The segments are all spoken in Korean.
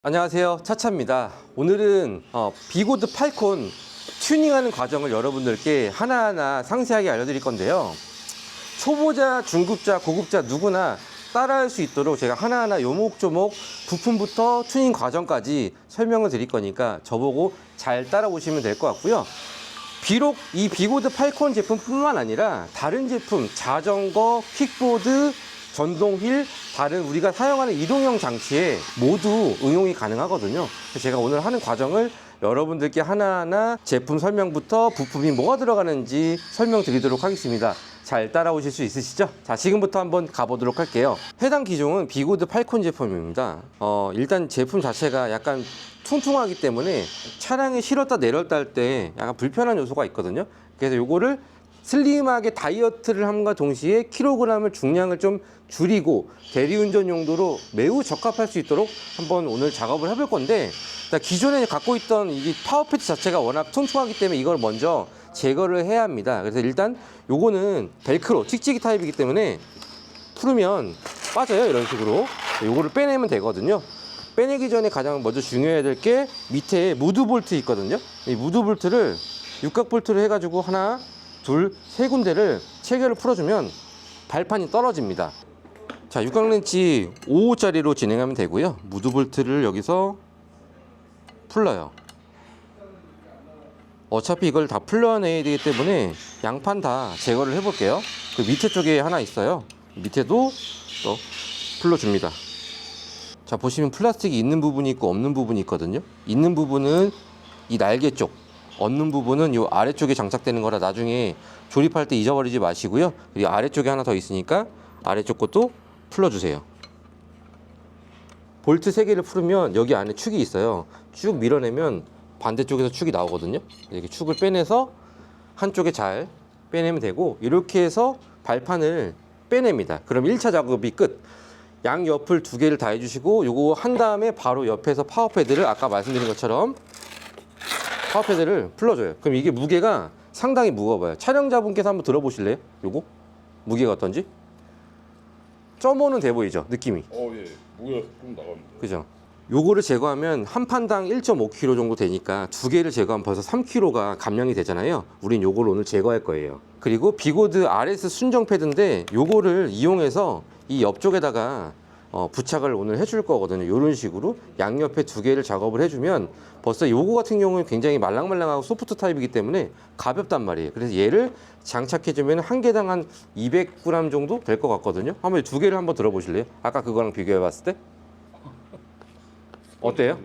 안녕하세요, 차차입니다. 오늘은 비고드 팔콘 튜닝하는 과정을 여러분들께 하나하나 상세하게 알려드릴 건데요. 초보자, 중급자, 고급자 누구나 따라할 수 있도록 제가 하나하나 요목조목 부품부터 튜닝 과정까지 설명을 드릴 거니까 저보고 잘 따라오시면 될 것 같고요. 비록 이 비고드 팔콘 제품뿐만 아니라 다른 제품, 자전거, 킥보드, 전동 휠, 다른 우리가 사용하는 이동형 장치에 모두 응용이 가능하거든요. 그래서 제가 오늘 하는 과정을 여러분들께 하나하나 제품 설명부터 부품이 뭐가 들어가는지 설명드리도록 하겠습니다. 잘 따라오실 수 있으시죠? 자, 지금부터 한번 가보도록 할게요. 해당 기종은 비고드 팔콘 제품입니다. 일단 제품 자체가 약간 퉁퉁하기 때문에 차량에 실었다 내렸다 할 때 약간 불편한 요소가 있거든요. 그래서 요거를 슬림하게 다이어트를 함과 동시에 킬로그램을 중량을 좀 줄이고 대리운전 용도로 매우 적합할 수 있도록 한번 오늘 작업을 해볼 건데, 기존에 갖고 있던 이 파워 패드 자체가 워낙 퉁퉁하기 때문에 이걸 먼저 제거를 해야 합니다. 그래서 일단 요거는 벨크로 찍찍이 타입이기 때문에 풀으면 빠져요. 이런 식으로 요거를 빼내면 되거든요. 빼내기 전에 가장 먼저 중요해야 될 게 밑에 무드 볼트 있거든요. 이 무드 볼트를 육각 볼트로 해가지고 하나, 둘, 세 군데를 체결을 풀어주면 발판이 떨어집니다. 자, 육각 렌치 5호짜리로 진행하면 되고요. 무드 볼트를 여기서 풀러요. 어차피 이걸 다 풀러내야 되기 때문에 양판 다 제거를 해볼게요. 그 밑에 쪽에 하나 있어요. 밑에도 또 풀러줍니다. 자, 보시면 플라스틱이 있는 부분이 있고 없는 부분이 있거든요. 있는 부분은 이 날개 쪽, 없는 부분은 이 아래쪽에 장착되는 거라 나중에 조립할 때 잊어버리지 마시고요. 그리고 아래쪽에 하나 더 있으니까 아래쪽 것도 풀어주세요. 볼트 3개를 풀으면 여기 안에 축이 있어요. 쭉 밀어내면 반대쪽에서 축이 나오거든요. 이렇게 축을 빼내서 한쪽에 잘 빼내면 되고, 이렇게 해서 발판을 빼냅니다. 그럼 1차 작업이 끝. 양옆을 2개를 다 해주시고 요거 한 다음에 바로 옆에서 파워패드를 아까 말씀드린 것처럼 파워패드를 풀러줘요. 그럼 이게 무게가 상당히 무거워요. 촬영자분께서 한번 들어보실래요? 요거 무게가 어떤지? 0.5는 돼 보이죠? 느낌이. 예. 무게가 좀 나갑니다. 그죠? 요거를 제거하면 한 판당 1.5kg 정도 되니까 2개를 제거하면 벌써 3kg가 감량이 되잖아요. 우린 요걸 오늘 제거할 거예요. 그리고 비고드 RS 순정 패드인데 요거를 이용해서 이 옆쪽에다가 부착을 오늘 해줄 거거든요. 이런 식으로 양옆에 2개를 작업을 해주면 벌써 요거 같은 경우는 굉장히 말랑말랑하고 소프트 타입이기 때문에 가볍단 말이에요. 그래서 얘를 장착해주면 한 개당 한 200g 정도 될 것 같거든요. 한번 2개를 한번 들어보실래요? 아까 그거랑 비교해봤을 때 어때요?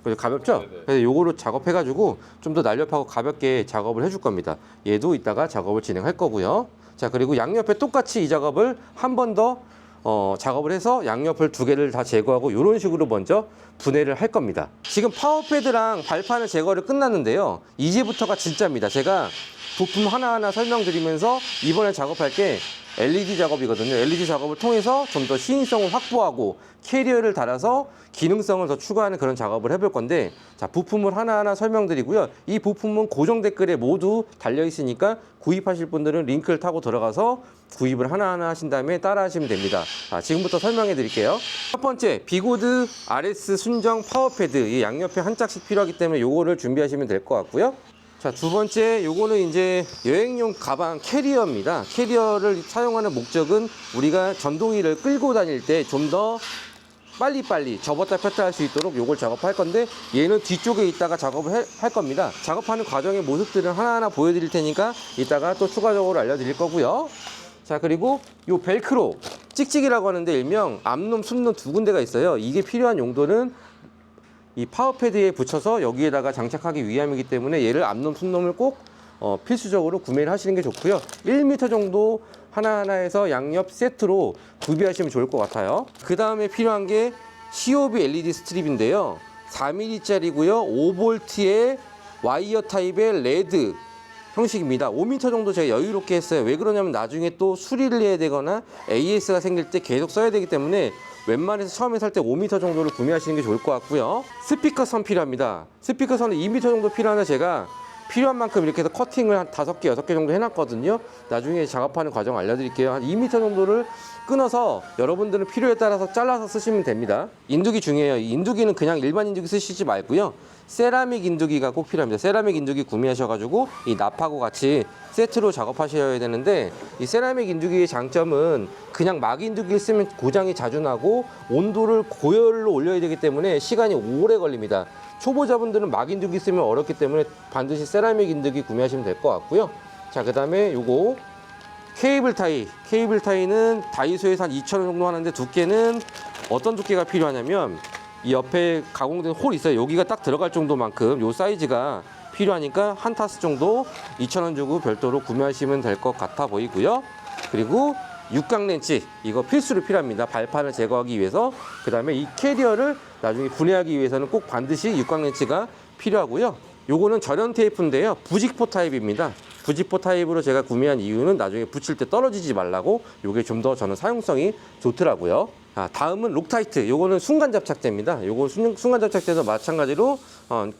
그래서 가볍죠? 그래서 요거로 작업해가지고 좀 더 날렵하고 가볍게 작업을 해줄 겁니다. 얘도 이따가 작업을 진행할 거고요. 자, 그리고 양옆에 똑같이 이 작업을 한 번 더 작업을 해서 양옆을 2개를 다 제거하고 이런 식으로 먼저 분해를 할 겁니다. 지금 파워패드랑 발판을 제거를 끝났는데요. 이제부터가 진짜입니다. 제가 부품 하나하나 설명드리면서 이번에 작업할 게 LED 작업이거든요. LED 작업을 통해서 좀 더 시인성을 확보하고 캐리어를 달아서 기능성을 더 추가하는 그런 작업을 해볼 건데, 자, 부품을 하나하나 설명드리고요. 이 부품은 고정 댓글에 모두 달려 있으니까 구입하실 분들은 링크를 타고 들어가서 구입을 하나하나 하신 다음에 따라 하시면 됩니다. 자, 지금부터 설명해 드릴게요. 첫 번째, 비고드 RS 순정 파워패드. 이 양옆에 한 짝씩 필요하기 때문에 요거를 준비하시면 될 것 같고요. 자, 두 번째, 요거는 이제 여행용 가방 캐리어입니다. 캐리어를 사용하는 목적은 우리가 전동이를 끌고 다닐 때 좀 더 빨리빨리 접었다 폈다 할 수 있도록 요걸 작업할 건데, 얘는 뒤쪽에 있다가 작업을 할 겁니다. 작업하는 과정의 모습들은 하나하나 보여드릴 테니까 이따가 또 추가적으로 알려드릴 거고요. 자, 그리고 요 벨크로 찍찍이라고 하는데 일명 앞놈, 숨놈 2군데가 있어요. 이게 필요한 용도는 이 파워패드에 붙여서 여기에다가 장착하기 위함이기 때문에 얘를 앞놈, 숨놈을 꼭 필수적으로 구매를 하시는 게 좋고요. 1m 정도 하나하나에서 양옆 세트로 구비하시면 좋을 것 같아요. 그 다음에 필요한 게 COB LED 스트립인데요. 4mm짜리고요. 5V의 와이어 타입의 레드 형식입니다. 5m 정도 제가 여유롭게 했어요. 왜 그러냐면 나중에 또 수리를 해야 되거나 AS가 생길 때 계속 써야 되기 때문에 웬만해서 처음에 살 때 5m 정도를 구매하시는 게 좋을 것 같고요. 스피커선 필요합니다. 스피커선은 2m 정도 필요한데 제가 필요한 만큼 이렇게 해서 커팅을 한 5개, 6개 정도 해놨거든요. 나중에 작업하는 과정 알려드릴게요. 한 2m 정도를 끊어서 여러분들은 필요에 따라서 잘라서 쓰시면 됩니다. 인두기 중요해요. 이 인두기는 그냥 일반 인두기 쓰시지 말고요. 세라믹 인두기가 꼭 필요합니다. 세라믹 인두기 구매하셔가지고 이 납하고 같이 세트로 작업하셔야 되는데, 이 세라믹 인두기의 장점은 그냥 막 인두기를 쓰면 고장이 자주 나고 온도를 고열로 올려야 되기 때문에 시간이 오래 걸립니다. 초보자분들은 막 인두기 쓰면 어렵기 때문에 반드시 세라믹 인두기 구매하시면 될 것 같고요. 자, 그 다음에 요거 케이블 타이는 다이소에서 한 2,000원 정도 하는데, 두께는 어떤 두께가 필요하냐면 이 옆에 가공된 홀 있어요. 여기가 딱 들어갈 정도만큼 요 사이즈가 필요하니까 한 타스 정도 2,000원 주고 별도로 구매하시면 될 것 같아 보이고요. 그리고 육각 렌치, 이거 필수로 필요합니다. 발판을 제거하기 위해서. 그 다음에 이 캐리어를 나중에 분해하기 위해서는 꼭 반드시 육각 렌치가 필요하고요. 요거는 절연 테이프인데요, 부직포 타입입니다. 부직포 타입으로 제가 구매한 이유는 나중에 붙일 때 떨어지지 말라고, 요게 좀 더 저는 사용성이 좋더라고요. 다음은 록타이트. 요거는 순간 접착제입니다. 요거 순간 접착제도 마찬가지로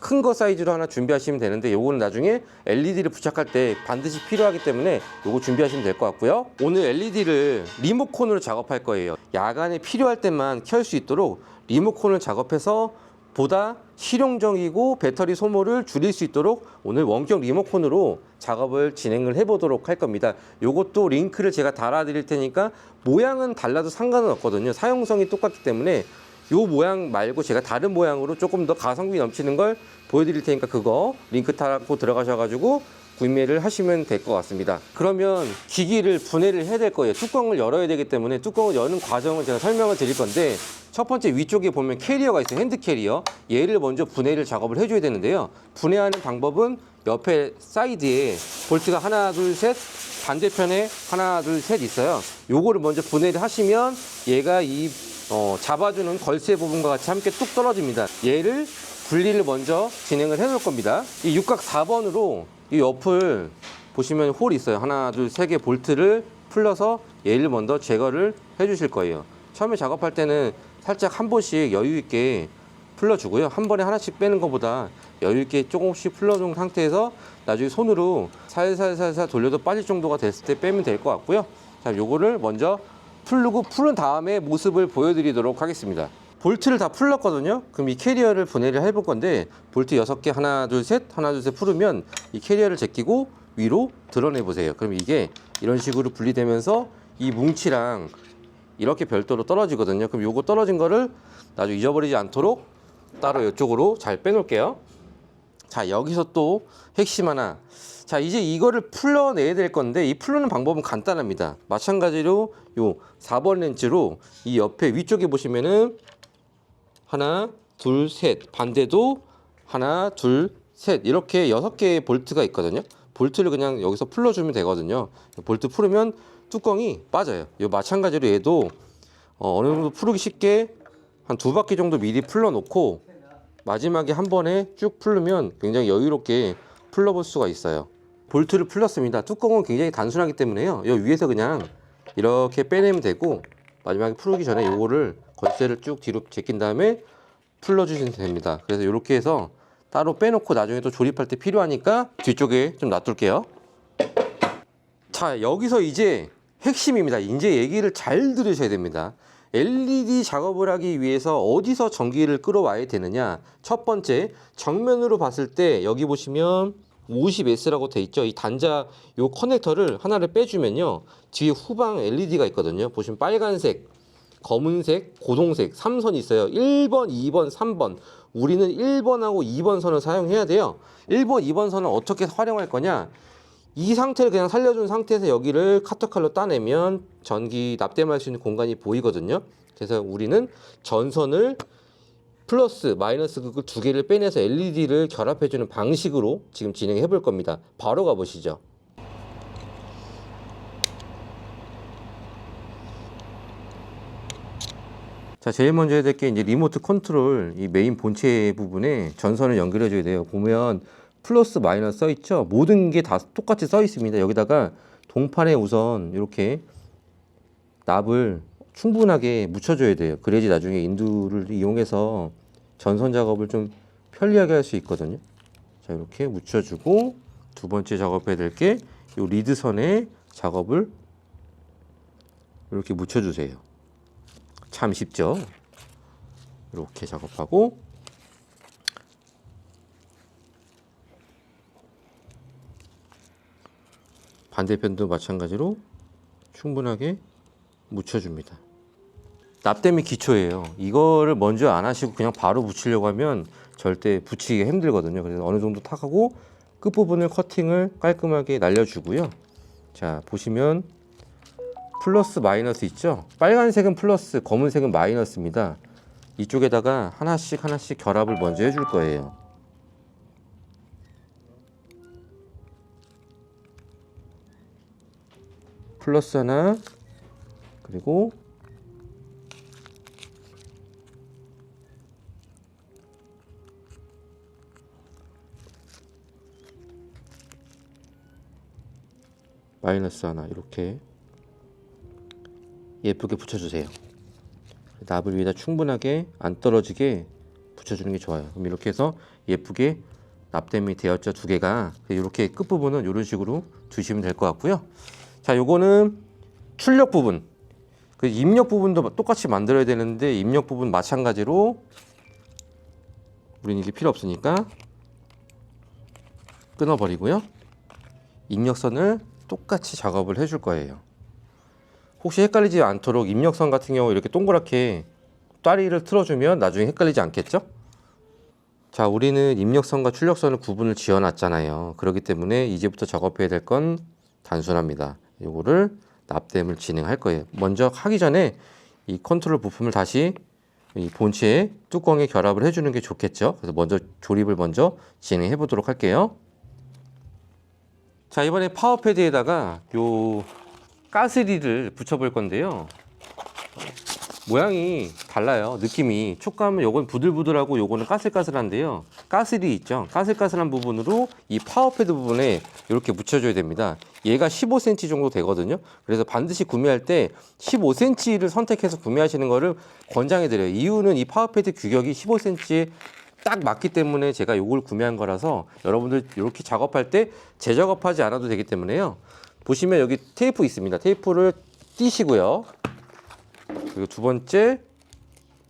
큰 거 사이즈로 하나 준비하시면 되는데, 요거는 나중에 LED를 부착할 때 반드시 필요하기 때문에 요거 준비하시면 될 것 같고요. 오늘 LED를 리모컨으로 작업할 거예요. 야간에 필요할 때만 켤 수 있도록 리모컨을 작업해서 보다 실용적이고 배터리 소모를 줄일 수 있도록 오늘 원격 리모컨으로 작업을 진행을 해보도록 할 겁니다. 요것도 링크를 제가 달아드릴 테니까, 모양은 달라도 상관은 없거든요. 사용성이 똑같기 때문에 요 모양 말고 제가 다른 모양으로 조금 더 가성비 넘치는 걸 보여드릴 테니까, 그거 링크 타고 들어가셔가지고 구매를 하시면 될 것 같습니다. 그러면 기기를 분해를 해야 될 거예요. 뚜껑을 열어야 되기 때문에 뚜껑을 여는 과정을 제가 설명을 드릴 건데, 첫 번째 위쪽에 보면 캐리어가 있어요. 핸드 캐리어. 얘를 먼저 분해를 작업을 해줘야 되는데요. 분해하는 방법은 옆에 사이드에 볼트가 하나, 둘, 셋, 반대편에 하나, 둘, 셋 있어요. 요거를 먼저 분해를 하시면 얘가 이 잡아주는 걸쇠 부분과 같이 함께 뚝 떨어집니다. 얘를 분리를 먼저 진행을 해 놓을 겁니다. 이 육각 4번으로 이 옆을 보시면 홀이 있어요. 하나, 둘, 세 개 볼트를 풀러서 얘를 먼저 제거를 해 주실 거예요. 처음에 작업할 때는 살짝 한 번씩 여유 있게 풀러주고요. 한 번에 하나씩 빼는 것보다 여유 있게 조금씩 풀러준 상태에서 나중에 손으로 살살살살 돌려도 빠질 정도가 됐을 때 빼면 될 것 같고요. 자, 요거를 먼저 풀은 다음에 모습을 보여드리도록 하겠습니다. 볼트를 다 풀렀거든요. 그럼 이 캐리어를 분해를 해볼 건데, 볼트 6개 하나 둘 셋 풀으면 이 캐리어를 제끼고 위로 드러내 보세요. 그럼 이게 이런 식으로 분리되면서 이 뭉치랑 이렇게 별도로 떨어지거든요. 그럼 요거 떨어진 거를 나중에 잊어버리지 않도록 따로 이쪽으로 잘 빼놓을게요. 자, 여기서 또 핵심 하나. 자, 이제 이거를 풀러내야 될 건데, 이 풀는 방법은 간단합니다. 마찬가지로 요 4번 렌즈로 이 옆에 위쪽에 보시면은 하나, 둘, 셋, 반대도 하나, 둘, 셋, 이렇게 6개의 볼트가 있거든요. 볼트를 그냥 여기서 풀러주면 되거든요. 볼트 풀으면 뚜껑이 빠져요. 요 마찬가지로 얘도 어느 정도 풀기 쉽게 한 2바퀴 정도 미리 풀러 놓고 마지막에 한 번에 쭉 풀르면 굉장히 여유롭게 풀러볼 수가 있어요. 볼트를 풀렀습니다. 뚜껑은 굉장히 단순하기 때문에요. 요 위에서 그냥 이렇게 빼내면 되고, 마지막에 풀기 전에 요거를 걸쇠를 쭉 뒤로 제낀 다음에 풀러주시면 됩니다. 그래서 이렇게 해서 따로 빼놓고 나중에 또 조립할 때 필요하니까 뒤쪽에 좀 놔둘게요. 자, 여기서 이제 핵심입니다. 이제 얘기를 잘 들으셔야 됩니다. LED 작업을 하기 위해서 어디서 전기를 끌어와야 되느냐. 첫 번째, 정면으로 봤을 때 여기 보시면 50S라고 돼 있죠. 이 단자 요 커넥터를 하나를 빼주면요, 뒤에 후방 LED가 있거든요. 보시면 빨간색, 검은색, 고동색 3선이 있어요. 1번, 2번, 3번. 우리는 1번하고 2번 선을 사용해야 돼요. 1번, 2번 선을 어떻게 활용할 거냐. 이 상태를 그냥 살려준 상태에서 여기를 카터칼로 따내면 전기 납땜할 수 있는 공간이 보이거든요. 그래서 우리는 전선을 플러스 마이너스 극을 2개를 빼내서 LED를 결합해주는 방식으로 지금 진행해 볼 겁니다. 바로 가보시죠. 자, 제일 먼저 해야 될 게 이제 리모트 컨트롤, 이 메인 본체 부분에 전선을 연결해 줘야 돼요. 보면 플러스 마이너스 써 있죠. 모든 게 다 똑같이 써 있습니다. 여기다가 동판에 우선 이렇게 납을 충분하게 묻혀줘야 돼요. 그래야지 나중에 인두를 이용해서 전선 작업을 좀 편리하게 할 수 있거든요. 자, 이렇게 묻혀주고 두 번째 작업해야 될 게 이 리드선에 작업을 이렇게 묻혀주세요. 참 쉽죠? 이렇게 작업하고 반대편도 마찬가지로 충분하게 묻혀줍니다. 납땜이 기초예요. 이거를 먼저 안 하시고 그냥 바로 붙이려고 하면 절대 붙이기가 힘들거든요. 그래서 어느 정도 탁하고 끝부분을 커팅을 깔끔하게 날려주고요. 자, 보시면 플러스 마이너스 있죠? 빨간색은 플러스, 검은색은 마이너스입니다. 이쪽에다가 하나씩 결합을 먼저 해줄 거예요. 플러스 하나, 그리고 마이너스 하나, 이렇게 예쁘게 붙여주세요. 납을 위에다 충분하게 안 떨어지게 붙여주는 게 좋아요. 그럼 이렇게 해서 예쁘게 납땜이 되었죠, 두 개가. 이렇게 끝부분은 이런 식으로 두시면 될 것 같고요. 자, 요거는 출력 부분, 그 입력 부분도 똑같이 만들어야 되는데 입력 부분 마찬가지로 우리는 이게 필요 없으니까 끊어버리고요. 입력선을 똑같이 작업을 해줄 거예요. 혹시 헷갈리지 않도록 입력선 같은 경우 이렇게 동그랗게 다리를 틀어주면 나중에 헷갈리지 않겠죠? 자, 우리는 입력선과 출력선을 구분을 지어놨잖아요. 그렇기 때문에 이제부터 작업해야 될 건 단순합니다. 요거를 납땜을 진행할 거예요. 먼저 하기 전에 이 컨트롤 부품을 다시 이 본체의 뚜껑에 결합을 해주는 게 좋겠죠. 그래서 먼저 조립을 먼저 진행해 보도록 할게요. 자, 이번에 파워패드에다가 요 가스릴을 붙여볼 건데요. 모양이 달라요. 느낌이. 촉감은 요건 부들부들하고 요거는 까슬까슬한데요. 가스릴 있죠. 까슬까슬한 부분으로 이 파워패드 부분에 이렇게 묻혀줘야 됩니다. 얘가 15cm 정도 되거든요. 그래서 반드시 구매할 때 15cm를 선택해서 구매하시는 거를 권장해 드려요. 이유는 이 파워패드 규격이 15cm에 딱 맞기 때문에 제가 요걸 구매한 거라서 여러분들 이렇게 작업할 때 재작업하지 않아도 되기 때문에요. 보시면 여기 테이프 있습니다. 테이프를 띄시고요. 그리고 두 번째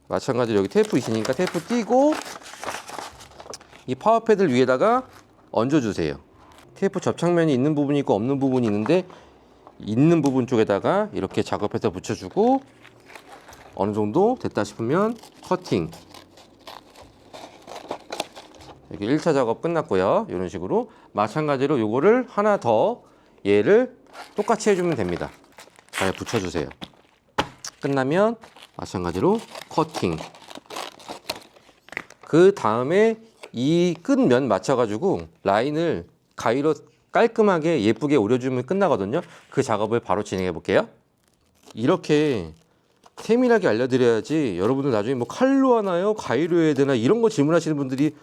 마찬가지로 여기 테이프 있으니까 테이프 띄고 이 파워패드를 위에다가 얹어주세요. 테이프 접착면이 있는 부분이 있고 없는 부분이 있는데 있는 부분 쪽에다가 이렇게 작업해서 붙여주고 어느 정도 됐다 싶으면 커팅. 여기 1차 작업 끝났고요. 이런 식으로 마찬가지로 요거를 하나 더 얘를 똑같이 해주면 됩니다. 잘 붙여주세요. 끝나면 마찬가지로 커팅. 그 다음에 이 끝면 맞춰가지고 라인을 가위로 깔끔하게 예쁘게 오려주면 끝나거든요. 그 작업을 바로 진행해 볼게요. 이렇게 세밀하게 알려드려야지 여러분들 나중에 뭐 칼로 하나요? 가위로 해야 되나? 이런 거 질문하시는 분들이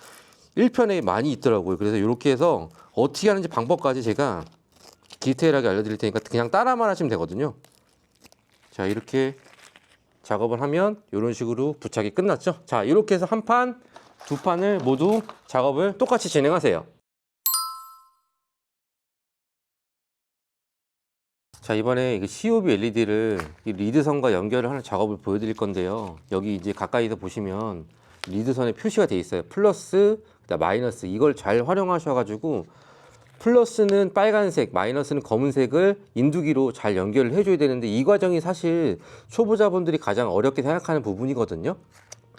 1편에 많이 있더라고요. 그래서 이렇게 해서 어떻게 하는지 방법까지 제가 디테일하게 알려드릴 테니까 그냥 따라만 하시면 되거든요. 자, 이렇게 작업을 하면 이런 식으로 부착이 끝났죠. 자, 이렇게 해서 한 판, 두 판을 모두 작업을 똑같이 진행하세요. 자, 이번에 COB LED를 이 리드선과 연결을 하는 작업을 보여드릴 건데요. 여기 이제 가까이서 보시면 리드선에 표시가 돼 있어요. 플러스, 그다음 마이너스. 이걸 잘 활용하셔가지고 플러스는 빨간색, 마이너스는 검은색을 인두기로 잘 연결을 해줘야 되는데 이 과정이 사실 초보자분들이 가장 어렵게 생각하는 부분이거든요.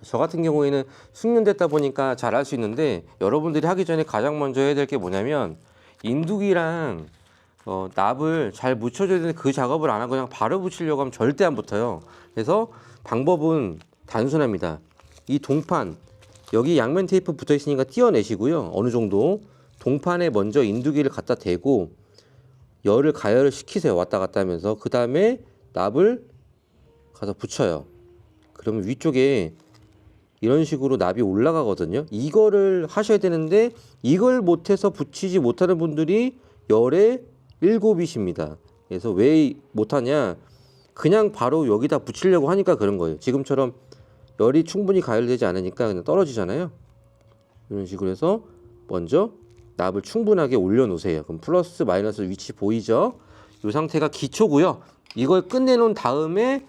저 같은 경우에는 숙련됐다 보니까 잘 할 수 있는데 여러분들이 하기 전에 가장 먼저 해야 될 게 뭐냐면 인두기랑 납을 잘 묻혀줘야 되는데 그 작업을 안 하고 그냥 바로 붙이려고 하면 절대 안 붙어요. 그래서 방법은 단순합니다. 이 동판, 여기 양면 테이프 붙어 있으니까 띄어내시고요. 어느 정도 동판에 먼저 인두기를 갖다 대고 열을 가열을 시키세요. 왔다 갔다 하면서. 그 다음에 납을 가서 붙여요. 그러면 위쪽에 이런 식으로 납이 올라가거든요. 이거를 하셔야 되는데 이걸 못해서 붙이지 못하는 분들이 열의 7이십니다. 그래서 왜 못하냐, 그냥 바로 여기다 붙이려고 하니까 그런 거예요. 지금처럼 열이 충분히 가열되지 않으니까 그냥 떨어지잖아요. 이런 식으로 해서 먼저 납을 충분하게 올려놓으세요. 그럼 플러스 마이너스 위치 보이죠? 이 상태가 기초고요. 이걸 끝내놓은 다음에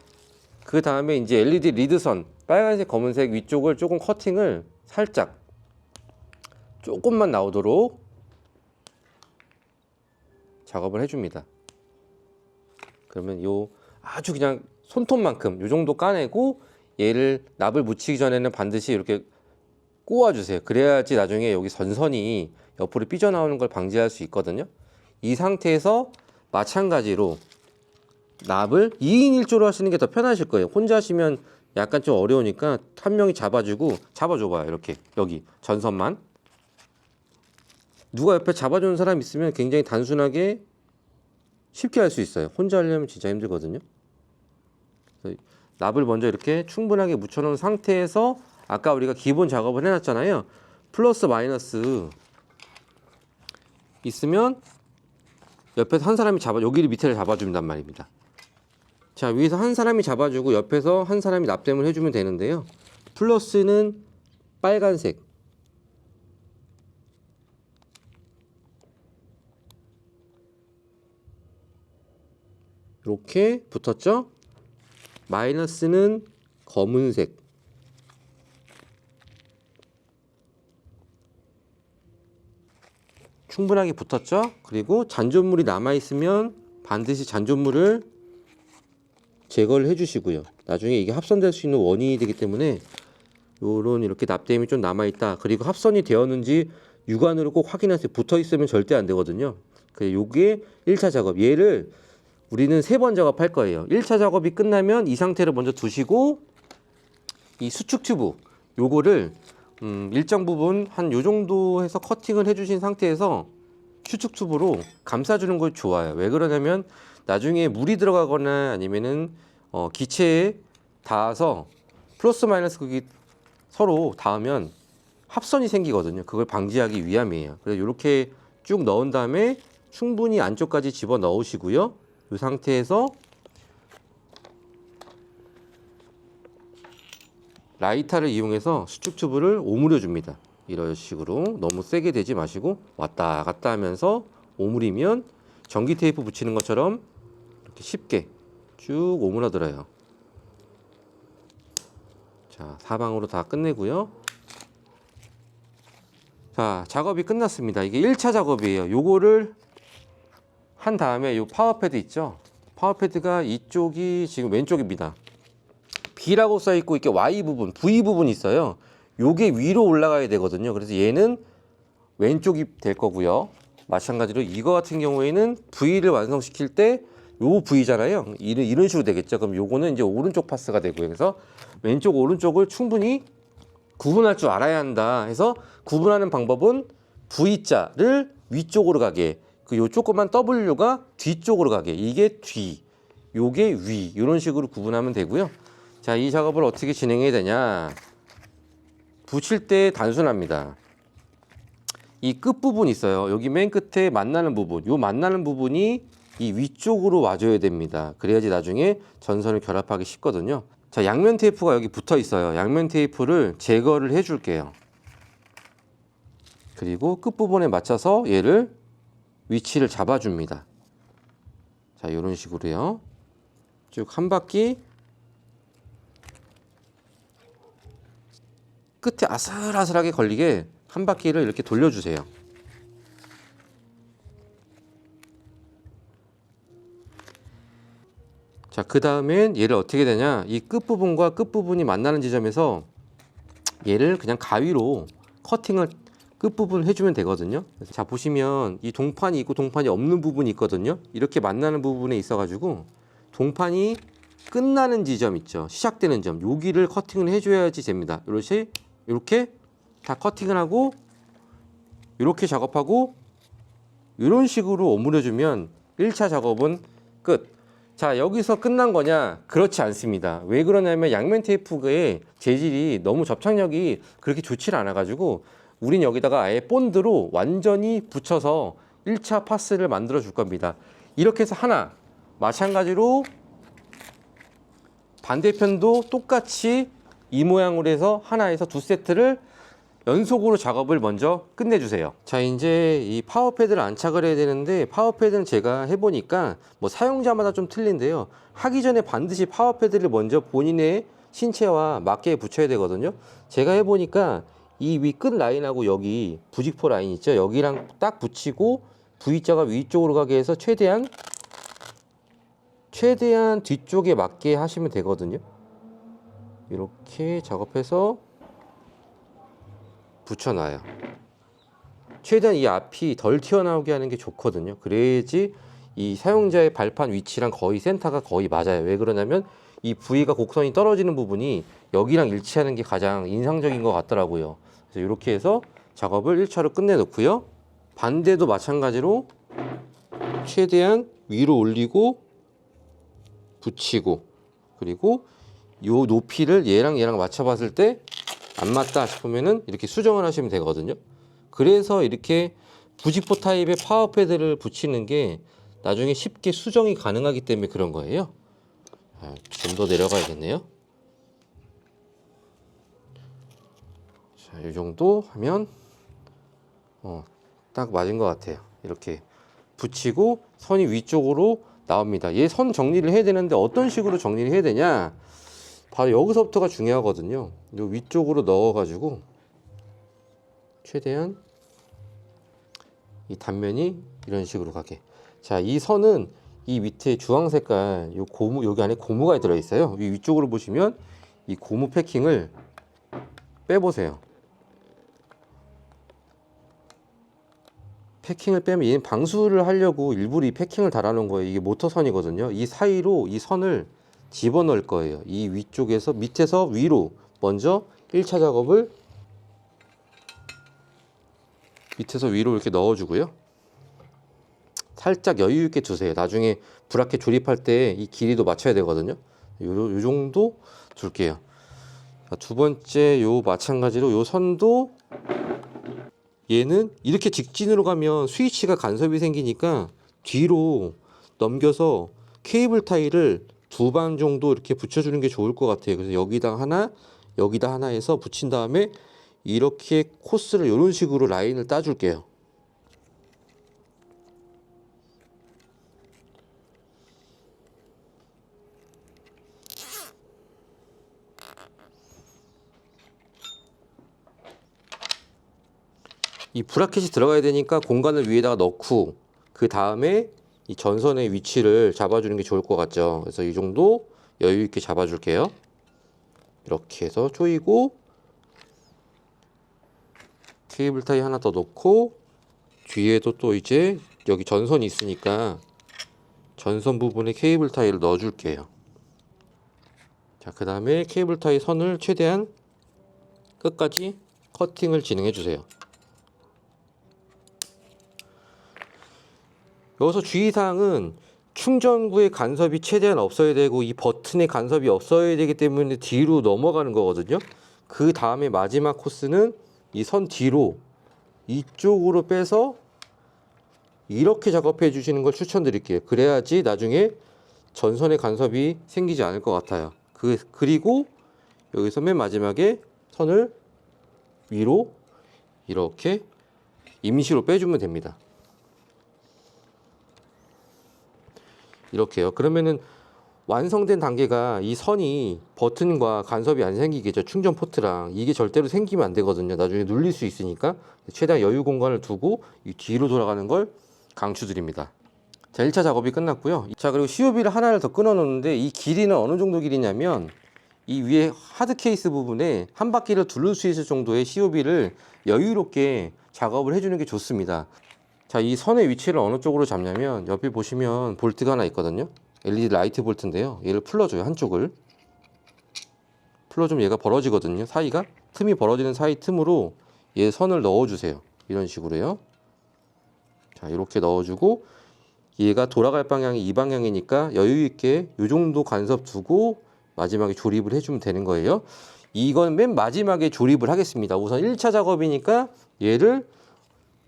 그 다음에 이제 LED 리드선 빨간색 검은색 위쪽을 조금 커팅을 살짝 조금만 나오도록 작업을 해줍니다. 그러면 요 아주 그냥 손톱만큼 요 정도 까내고 얘를 납을 묻히기 전에는 반드시 이렇게 꼬아주세요. 그래야지 나중에 여기 전선이 옆으로 삐져나오는 걸 방지할 수 있거든요. 이 상태에서 마찬가지로 납을 2인 1조로 하시는 게 더 편하실 거예요. 혼자 하시면 약간 좀 어려우니까 한 명이 잡아주고 잡아줘봐요. 이렇게 여기 전선만. 누가 옆에 잡아주는 사람 있으면 굉장히 단순하게 쉽게 할 수 있어요. 혼자 하려면 진짜 힘들거든요. 납을 먼저 이렇게 충분하게 묻혀놓은 상태에서 아까 우리가 기본 작업을 해놨잖아요. 플러스 마이너스 있으면 옆에서 한 사람이 여기를 밑에를 잡아준단 말입니다. 자, 위에서 한 사람이 잡아주고 옆에서 한 사람이 납땜을 해주면 되는데요. 플러스는 빨간색, 이렇게 붙었죠? 마이너스는 검은색, 충분하게 붙었죠? 그리고 잔존물이 남아있으면 반드시 잔존물을 제거를 해주시고요. 나중에 이게 합선될 수 있는 원인이 되기 때문에 요런 이렇게 납땜이 좀 남아있다. 그리고 합선이 되었는지 육안으로 꼭 확인하세요. 붙어있으면 절대 안 되거든요. 그래서 요게 1차 작업. 얘를 우리는 3번 작업할 거예요. 1차 작업이 끝나면 이 상태를 먼저 두시고 이 수축 튜브 요거를 일정 부분 한 요 정도 해서 커팅을 해주신 상태에서 수축 튜브로 감싸주는 걸 좋아요. 왜 그러냐면 나중에 물이 들어가거나 아니면은 기체에 닿아서 플러스 마이너스 극이 서로 닿으면 합선이 생기거든요. 그걸 방지하기 위함이에요. 그래서 이렇게 쭉 넣은 다음에 충분히 안쪽까지 집어 넣으시고요. 이 상태에서 라이터를 이용해서 수축 튜브를 오므려 줍니다. 이런 식으로 너무 세게 대지 마시고 왔다 갔다 하면서 오므리면 전기 테이프 붙이는 것처럼 이렇게 쉽게 쭉 오므러들어요. 자, 사방으로 다 끝내고요. 자, 작업이 끝났습니다. 이게 1차 작업이에요. 요거를 한 다음에 요 파워패드 있죠? 파워패드가 이쪽이 지금 왼쪽입니다. B라고 써있고 이렇게 Y 부분, V 부분이 있어요. 요게 위로 올라가야 되거든요. 그래서 얘는 왼쪽이 될 거고요. 마찬가지로 이거 같은 경우에는 V를 완성시킬 때 요 V잖아요. 이런 식으로 되겠죠. 그럼 요거는 이제 오른쪽 파스가 되고요. 그래서 왼쪽 오른쪽을 충분히 구분할 줄 알아야 한다 해서 구분하는 방법은 V자를 위쪽으로 가게, 그 요 조그만 W가 뒤쪽으로 가게, 이게 뒤, 요게 위, 이런 식으로 구분하면 되고요. 자, 이 작업을 어떻게 진행해야 되냐? 붙일 때 단순합니다. 이 끝부분 있어요. 여기 맨 끝에 만나는 부분, 요 만나는 부분이 이 위쪽으로 와줘야 됩니다. 그래야지 나중에 전선을 결합하기 쉽거든요. 자, 양면 테이프가 여기 붙어 있어요. 양면 테이프를 제거를 해줄게요. 그리고 끝부분에 맞춰서 얘를 위치를 잡아줍니다. 자, 이런 식으로요. 쭉 한 바퀴 끝에 아슬아슬하게 걸리게 한 바퀴를 이렇게 돌려주세요. 자, 그 다음엔 얘를 어떻게 되냐, 이 끝부분과 끝부분이 만나는 지점에서 얘를 그냥 가위로 커팅을 끝부분 해주면 되거든요. 자, 보시면 이 동판이 있고 동판이 없는 부분이 있거든요. 이렇게 만나는 부분에 있어 가지고 동판이 끝나는 지점 있죠, 시작되는 점, 여기를 커팅을 해줘야지 됩니다. 이렇게 다 커팅을 하고 이렇게 작업하고 이런 식으로 오므려주면 1차 작업은 끝. 자, 여기서 끝난 거냐? 그렇지 않습니다. 왜 그러냐면 양면 테이프의 재질이 너무 접착력이 그렇게 좋지 않아 가지고 우린 여기다가 아예 본드로 완전히 붙여서 1차 파스를 만들어 줄 겁니다. 이렇게 해서 하나, 마찬가지로 반대편도 똑같이 이 모양으로 해서 하나에서 두 세트를 연속으로 작업을 먼저 끝내주세요. 자, 이제 이 파워패드를 안착을 해야 되는데, 파워패드는 제가 해보니까 뭐 사용자마다 좀 틀린데요. 하기 전에 반드시 파워패드를 먼저 본인의 신체와 맞게 붙여야 되거든요. 제가 해보니까 이 위 끝 라인하고 여기 부직포 라인 있죠, 여기랑 딱 붙이고 V자가 위쪽으로 가게 해서 최대한 뒤쪽에 맞게 하시면 되거든요. 이렇게 작업해서 붙여놔요. 최대한 이 앞이 덜 튀어나오게 하는 게 좋거든요. 그래야지 이 사용자의 발판 위치랑 거의 센터가 거의 맞아요. 왜 그러냐면 이 부위가 곡선이 떨어지는 부분이 여기랑 일치하는 게 가장 인상적인 것 같더라고요. 그래서 이렇게 해서 작업을 1차로 끝내 놓고요. 반대도 마찬가지로 최대한 위로 올리고 붙이고, 그리고 요 높이를 얘랑 맞춰 봤을 때 안 맞다 싶으면은 이렇게 수정을 하시면 되거든요. 그래서 이렇게 부직포 타입의 파워패드를 붙이는 게 나중에 쉽게 수정이 가능하기 때문에 그런 거예요. 좀 더 내려가야겠네요. 자, 이 정도 하면 딱 맞은 것 같아요. 이렇게 붙이고 선이 위쪽으로 나옵니다. 얘 선 정리를 해야 되는데 어떤 식으로 정리를 해야 되냐, 바로 여기서부터가 중요하거든요. 요 위쪽으로 넣어가지고 최대한 이 단면이 이런 식으로 가게. 자, 이 선은 이 밑에 주황 색깔 요 고무, 여기 안에 고무가 들어있어요. 이 위쪽으로 보시면 이 고무 패킹을 빼보세요. 패킹을 빼면 얘는 방수를 하려고 일부러 이 패킹을 달아놓은 거예요. 이게 모터선이거든요. 이 사이로 이 선을 집어넣을 거예요. 이 위쪽에서 밑에서 위로 먼저 1차 작업을 밑에서 위로 이렇게 넣어주고요. 살짝 여유 있게 두세요. 나중에 브라켓 조립할 때 이 길이도 맞춰야 되거든요. 요 정도 둘게요. 두 번째 요 마찬가지로 요 선도 얘는 이렇게 직진으로 가면 스위치가 간섭이 생기니까 뒤로 넘겨서 케이블 타이를 2방 정도 이렇게 붙여주는 게 좋을 것 같아요. 그래서 여기다 하나, 여기다 하나 해서 붙인 다음에 이렇게 코스를 이런 식으로 라인을 따줄게요. 이 브라켓이 들어가야 되니까 공간을 위에다가 넣고 그 다음에 이 전선의 위치를 잡아주는 게 좋을 것 같죠. 그래서 이 정도 여유 있게 잡아줄게요. 이렇게 해서 조이고 케이블 타이 하나 더 넣고 뒤에도 또 이제 여기 전선이 있으니까 전선 부분에 케이블 타이를 넣어 줄게요. 자, 그 다음에 케이블 타이 선을 최대한 끝까지 커팅을 진행해 주세요. 여기서 주의사항은 충전구의 간섭이 최대한 없어야 되고 이 버튼의 간섭이 없어야 되기 때문에 뒤로 넘어가는 거거든요. 그 다음에 마지막 코스는 이 선 뒤로 이쪽으로 빼서 이렇게 작업해 주시는 걸 추천드릴게요. 그래야지 나중에 전선의 간섭이 생기지 않을 것 같아요. 그리고 여기서 맨 마지막에 선을 위로 이렇게 임시로 빼주면 됩니다. 이렇게요. 그러면은 완성된 단계가 이 선이 버튼과 간섭이 안 생기겠죠. 충전 포트랑 이게 절대로 생기면 안 되거든요. 나중에 눌릴 수 있으니까 최대한 여유 공간을 두고 이 뒤로 돌아가는 걸 강추드립니다. 자, 1차 작업이 끝났고요. 자, 그리고 COB를 하나를 더 끊어 놓는데 이 길이는 어느 정도 길이냐면 이 위에 하드 케이스 부분에 한 바퀴를 두를 수 있을 정도의 COB를 여유롭게 작업을 해주는 게 좋습니다. 자, 이 선의 위치를 어느 쪽으로 잡냐면 옆에 보시면 볼트가 하나 있거든요. LED 라이트 볼트인데요. 얘를 풀러줘요. 한쪽을 풀러주면 얘가 벌어지거든요. 사이가 틈이 벌어지는 사이 틈으로 얘 선을 넣어주세요. 이런 식으로요. 자, 이렇게 넣어주고 얘가 돌아갈 방향이 이 방향이니까 여유 있게 이 정도 간섭 두고 마지막에 조립을 해주면 되는 거예요. 이건 맨 마지막에 조립을 하겠습니다. 우선 1차 작업이니까 얘를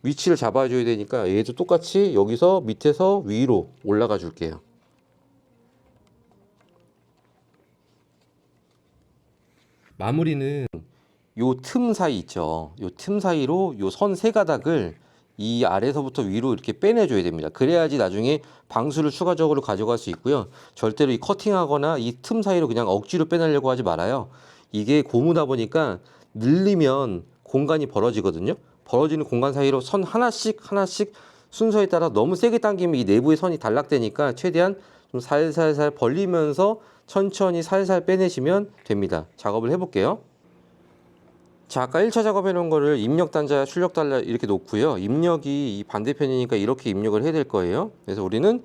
위치를 잡아줘야 되니까 얘도 똑같이 여기서 밑에서 위로 올라가 줄게요. 마무리는 요 틈 사이 있죠. 요 틈 사이로 요 선 세 가닥을 이 아래서부터 위로 이렇게 빼내줘야 됩니다. 그래야지 나중에 방수를 추가적으로 가져갈 수 있고요. 절대로 이 커팅하거나 이 틈 사이로 그냥 억지로 빼내려고 하지 말아요. 이게 고무다 보니까 늘리면 공간이 벌어지거든요. 벌어지는 공간 사이로 선 하나씩 순서에 따라 너무 세게 당기면 이 내부의 선이 단락되니까 최대한 좀 살살살 벌리면서 천천히 살살 빼내시면 됩니다. 작업을 해볼게요. 자, 아까 1차 작업해 놓은 거를 입력 단자, 출력 단자 이렇게 놓고요. 입력이 이 반대편이니까 이렇게 입력을 해야 될 거예요. 그래서 우리는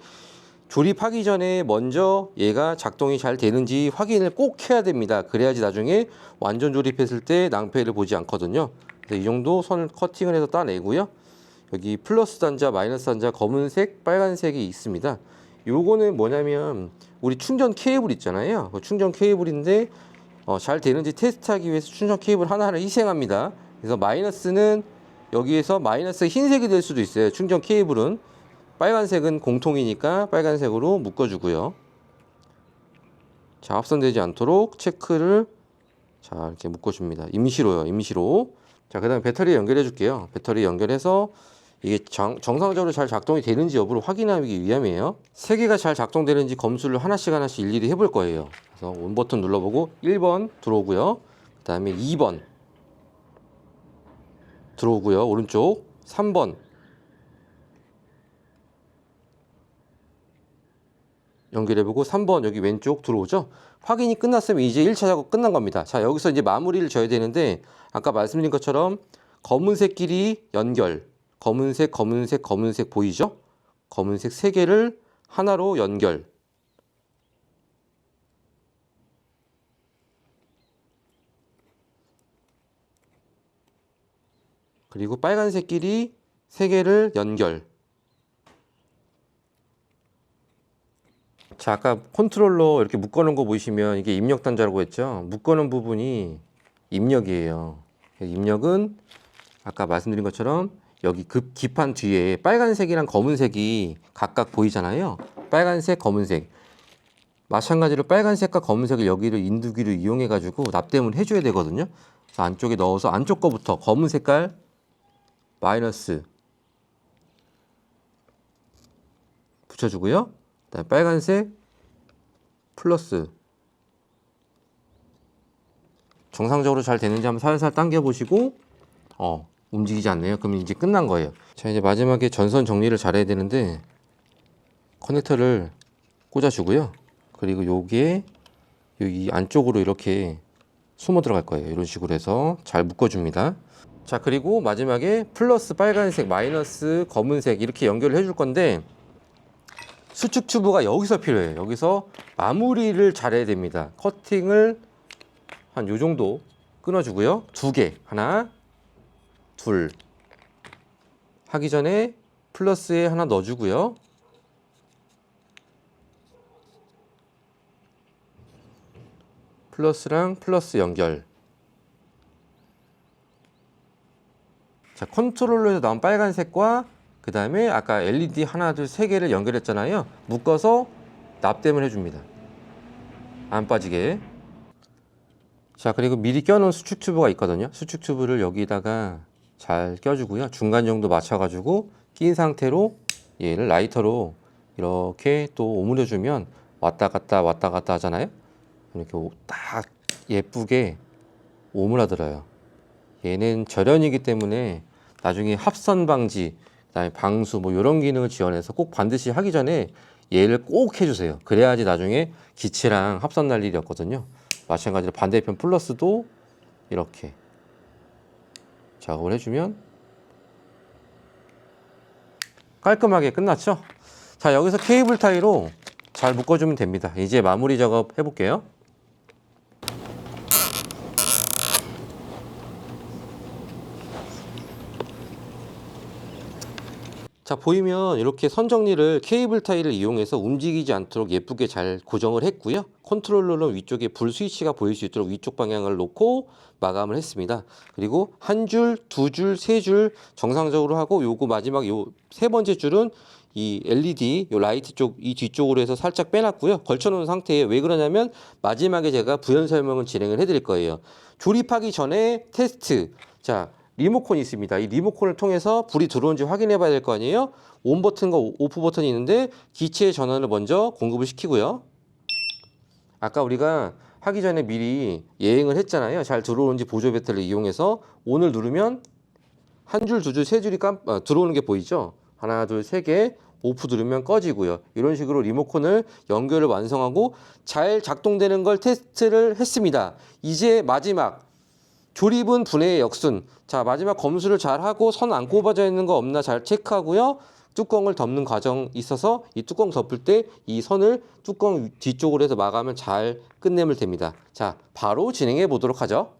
조립하기 전에 먼저 얘가 작동이 잘 되는지 확인을 꼭 해야 됩니다. 그래야지 나중에 완전 조립했을 때 낭패를 보지 않거든요. 그래서 이 정도 선을 커팅을 해서 따내고요. 여기 플러스 단자, 마이너스 단자, 검은색, 빨간색이 있습니다. 요거는 뭐냐면 우리 충전 케이블 있잖아요. 그 충전 케이블인데 잘 되는지 테스트하기 위해서 충전 케이블 하나를 희생합니다. 그래서 마이너스는 여기에서 마이너스 흰색이 될 수도 있어요. 충전 케이블은 빨간색은 공통이니까 빨간색으로 묶어주고요. 자, 합선되지 않도록 체크를 자 이렇게 묶어줍니다. 임시로요, 임시로. 자, 그다음에 배터리 연결해 줄게요. 배터리 연결해서 이게 정상적으로 잘 작동이 되는지 여부를 확인하기 위함이에요. 세 개가 잘 작동되는지 검수를 하나씩 일일이 해볼 거예요. 그래서 온 버튼 눌러보고 1번 들어오고요. 그 다음에 2번 들어오고요. 오른쪽 3번 연결해보고 3번 여기 왼쪽 들어오죠. 확인이 끝났으면 이제 1차 작업 끝난 겁니다. 자, 여기서 이제 마무리를 져야 되는데 아까 말씀드린 것처럼 검은색끼리 연결, 검은색, 검은색, 검은색 보이죠? 검은색 3개를 하나로 연결. 그리고 빨간색끼리 3개를 연결. 자, 아까 컨트롤러 이렇게 묶어놓은 거 보시면 이게 입력 단자라고 했죠? 묶어놓은 부분이 입력이에요. 입력은 아까 말씀드린 것처럼 여기 급 기판 뒤에 빨간색이랑 검은색이 각각 보이잖아요. 빨간색, 검은색. 마찬가지로 빨간색과 검은색을 여기를 인두기로 이용해 가지고 납땜을 해줘야 되거든요. 그래서 안쪽에 넣어서 안쪽 거부터 검은 색깔 마이너스 붙여주고요. 그다음에 빨간색 플러스. 정상적으로 잘 되는지 한번 살살 당겨 보시고 움직이지 않네요. 그러면 이제 끝난 거예요. 자, 이제 마지막에 전선 정리를 잘해야 되는데 커넥터를 꽂아주고요. 그리고 요게 여기 안쪽으로 이렇게 숨어 들어갈 거예요. 이런 식으로 해서 잘 묶어줍니다. 자, 그리고 마지막에 플러스 빨간색, 마이너스 검은색 이렇게 연결을 해줄 건데 수축 튜브가 여기서 필요해요. 여기서 마무리를 잘해야 됩니다. 커팅을 한 요 정도 끊어주고요. 2개, 하나, 둘 하기 전에 플러스에 하나 넣어주고요. 플러스랑 플러스 연결. 자, 컨트롤러에서 나온 빨간색과 그 다음에 아까 LED 하나, 둘, 세 개를 연결했잖아요. 묶어서 납땜을 해줍니다. 안 빠지게. 자, 그리고 미리 껴놓은 수축 튜브가 있거든요. 수축 튜브를 여기다가 잘 껴주고요. 중간 정도 맞춰가지고 낀 상태로 얘를 라이터로 이렇게 또 오므려주면 왔다 갔다 하잖아요. 이렇게 딱 예쁘게 오므라들어요. 얘는 절연이기 때문에 나중에 합선 방지, 그다음에 방수 뭐 이런 기능을 지원해서 꼭 반드시 하기 전에 얘를 꼭 해주세요. 그래야지 나중에 기체랑 합선 날 일이 없거든요. 마찬가지로 반대편 플러스도 이렇게 작업을 해주면 깔끔하게 끝났죠. 자, 여기서 케이블 타이로 잘 묶어주면 됩니다. 이제 마무리 작업 해볼게요. 자, 보이면 이렇게 선 정리를 케이블 타이를 이용해서 움직이지 않도록 예쁘게 잘 고정을 했고요. 컨트롤러는 위쪽에 불 스위치가 보일 수 있도록 위쪽 방향을 놓고 마감을 했습니다. 그리고 한 줄, 두 줄, 세 줄 정상적으로 하고 요거 마지막 요 세 번째 줄은 이 LED 요 라이트 쪽 이 뒤쪽으로 해서 살짝 빼놨고요. 걸쳐놓은 상태에 왜 그러냐면 마지막에 제가 부연 설명을 진행을 해드릴 거예요. 조립하기 전에 테스트. 자, 리모컨이 있습니다. 이 리모컨을 통해서 불이 들어온지 확인해 봐야 될 거 아니에요. 온 버튼과 오프 버튼이 있는데 기체의 전원을 먼저 공급을 시키고요. 아까 우리가 하기 전에 미리 예행을 했잖아요. 잘 들어오는지 보조 배터리를 이용해서 온을 누르면 한 줄, 두 줄, 세 줄이 들어오는 게 보이죠? 하나, 둘, 세 개, 오프 누르면 꺼지고요. 이런 식으로 리모컨을 연결을 완성하고 잘 작동되는 걸 테스트를 했습니다. 이제 마지막 조립은 분해의 역순. 자, 마지막 검수를 잘 하고 선 안 꼽아져 있는 거 없나 잘 체크하고요. 뚜껑을 덮는 과정이 있어서 이 뚜껑 덮을 때 이 선을 뚜껑 뒤쪽으로 해서 마감을 잘 끝내면 됩니다. 자, 바로 진행해 보도록 하죠.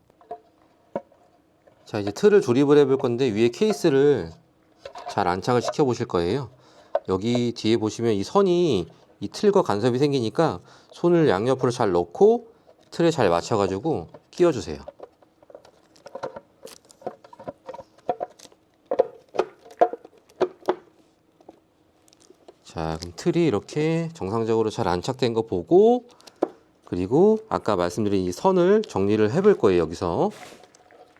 자, 이제 틀을 조립을 해볼 건데 위에 케이스를 잘 안착을 시켜 보실 거예요. 여기 뒤에 보시면 이 선이 이 틀과 간섭이 생기니까 손을 양옆으로 잘 넣고 틀에 잘 맞춰 가지고 끼워 주세요. 자, 그럼 틀이 이렇게 정상적으로 잘 안착된 거 보고, 그리고 아까 말씀드린 이 선을 정리를 해볼 거예요. 여기서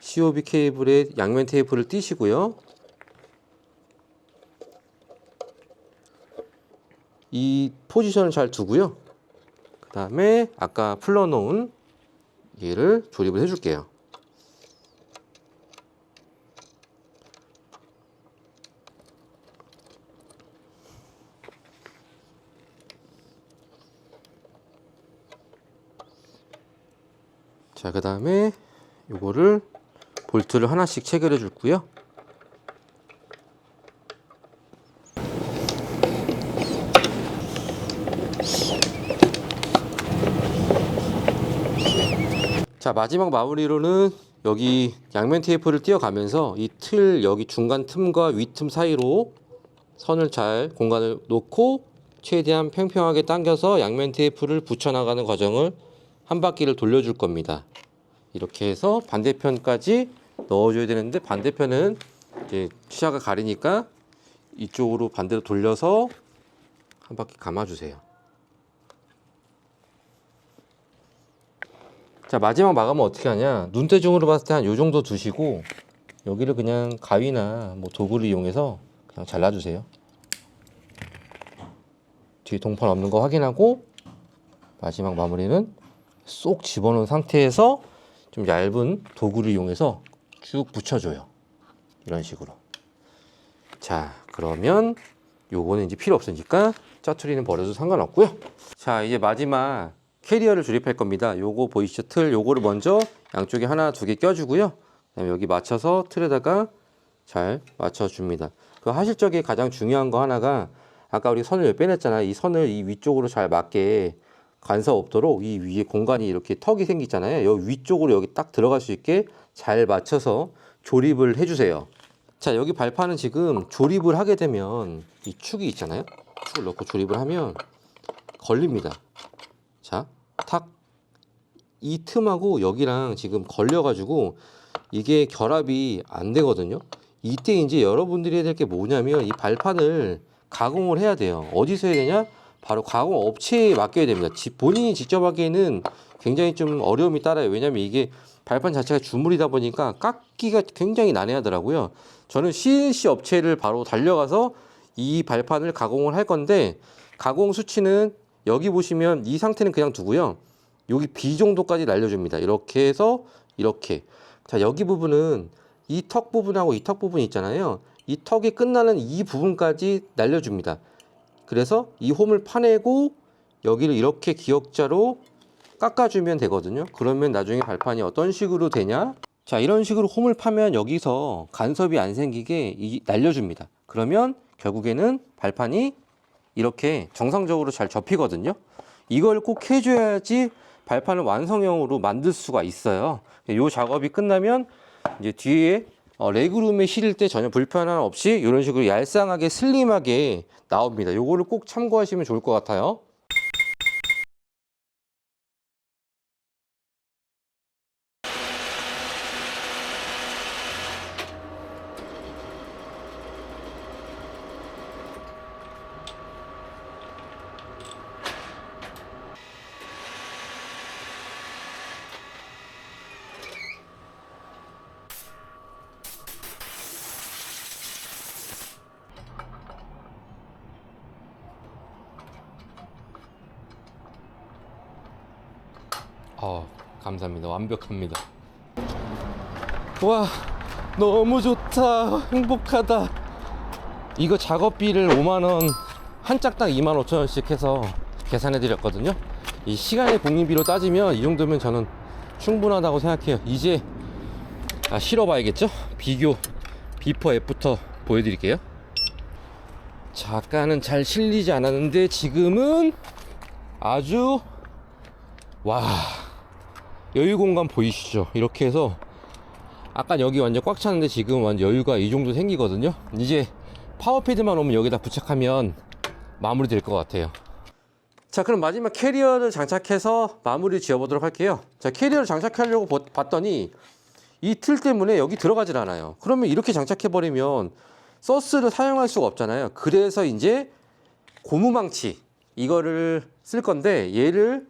COB 케이블에 양면 테이프를 띄시고요. 이 포지션을 잘 두고요. 그 다음에 아까 풀러놓은 얘를 조립을 해줄게요. 자, 그 다음에 요거를 볼트를 하나씩 체결해 줄고요. 자, 마지막 마무리로는 여기 양면 테이프를 띄어가면서 이 틀 여기 중간 틈과 위 틈 사이로 선을 잘 공간을 놓고 최대한 평평하게 당겨서 양면 테이프를 붙여나가는 과정을 한 바퀴를 돌려줄 겁니다. 이렇게 해서 반대편까지 넣어줘야 되는데 반대편은 이제 시야가 가리니까 이쪽으로 반대로 돌려서 한 바퀴 감아주세요. 자, 마지막 마감은 어떻게 하냐? 눈대중으로 봤을 때 한 요 정도 두시고 여기를 그냥 가위나 뭐 도구를 이용해서 그냥 잘라주세요. 뒤에 동판 없는 거 확인하고 마지막 마무리는 쏙 집어넣은 상태에서 좀 얇은 도구를 이용해서 쭉 붙여줘요. 이런 식으로. 자, 그러면 요거는 이제 필요 없으니까 짜투리는 버려도 상관없고요. 자, 이제 마지막 캐리어를 조립할 겁니다. 요거 보이시죠? 틀 요거를 먼저 양쪽에 하나, 두 개 껴주고요. 그다음에 여기 맞춰서 틀에다가 잘 맞춰줍니다. 그 하실 적에 가장 중요한 거 하나가 아까 우리 선을 빼냈잖아요. 이 선을 이 위쪽으로 잘 맞게 간섭 없도록 이 위에 공간이 이렇게 턱이 생기잖아요. 여기 위쪽으로 여기 딱 들어갈 수 있게 잘 맞춰서 조립을 해주세요. 자, 여기 발판은 지금 조립을 하게 되면 이 축이 있잖아요. 축을 넣고 조립을 하면 걸립니다. 자, 탁 이 틈하고 여기랑 지금 걸려가지고 이게 결합이 안 되거든요. 이때 이제 여러분들이 해야 될 게 뭐냐면 이 발판을 가공을 해야 돼요. 어디서 해야 되냐? 바로 가공 업체에 맡겨야 됩니다. 본인이 직접 하기에는 굉장히 좀 어려움이 따라요. 왜냐면 이게 발판 자체가 주물이다 보니까 깎기가 굉장히 난해하더라고요. 저는 CNC 업체를 바로 달려가서 이 발판을 가공을 할 건데 가공 수치는 여기 보시면 이 상태는 그냥 두고요. 여기 B 정도까지 날려줍니다. 이렇게 해서 이렇게. 자, 여기 부분은 이 턱 부분하고 이 턱 부분이 있잖아요. 이 턱이 끝나는 이 부분까지 날려줍니다. 그래서 이 홈을 파내고 여기를 이렇게 기역자로 깎아주면 되거든요. 그러면 나중에 발판이 어떤 식으로 되냐? 자, 이런 식으로 홈을 파면 여기서 간섭이 안 생기게 날려줍니다. 그러면 결국에는 발판이 이렇게 정상적으로 잘 접히거든요. 이걸 꼭 해줘야지 발판을 완성형으로 만들 수가 있어요. 이 작업이 끝나면 이제 뒤에 레그룸에 실을 때 전혀 불편함 없이 이런 식으로 얄쌍하게 슬림하게 나옵니다. 요거를 꼭 참고하시면 좋을 것 같아요. 감사합니다. 완벽합니다. 와, 너무 좋다. 행복하다. 이거 작업비를 5만원, 한 짝당 25,000원씩 해서 계산해 드렸거든요. 이 시간의 공인비로 따지면 이 정도면 저는 충분하다고 생각해요. 이제 실어 봐야겠죠? 비교 비포 애프터 보여드릴게요. 자, 아까는 잘 실리지 않았는데 지금은 아주, 와, 여유 공간 보이시죠? 이렇게 해서 아까 여기 완전 꽉 찼는데 지금 완전 여유가 이 정도 생기거든요. 이제 파워패드만 오면 여기다 부착하면 마무리 될 것 같아요. 자, 그럼 마지막 캐리어를 장착해서 마무리 지어보도록 할게요. 자, 캐리어를 장착하려고 봤더니 이 틀 때문에 여기 들어가질 않아요. 그러면 이렇게 장착해버리면 서스를 사용할 수가 없잖아요. 그래서 이제 고무망치 이거를 쓸 건데, 얘를